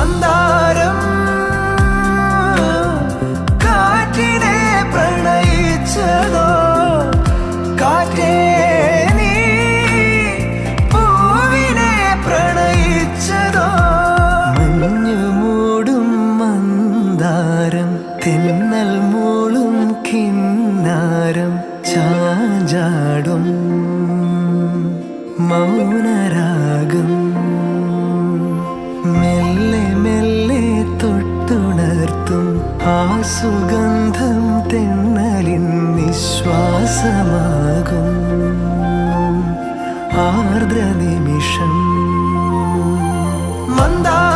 മന്ദാരം കാറ്റിനെ പ്രണയിച്ചതോ, കാറ്റേ നീ പൂവിനെ പ്രണയിച്ചതോ. മഞ്ഞു മൂടും മന്ദാരം, തെന്നൽ മൂളും കിന്നാരം, ചാഞ്ചാടും മൗനരാഗം, മെല്ലെ മെല്ലെ തൊട്ടുണർത്തും ആ സുഗന്ധം തെന്നലിൻ നിശ്വാസമാകും ആർദ്ര നിമിഷം. മന്ദാരം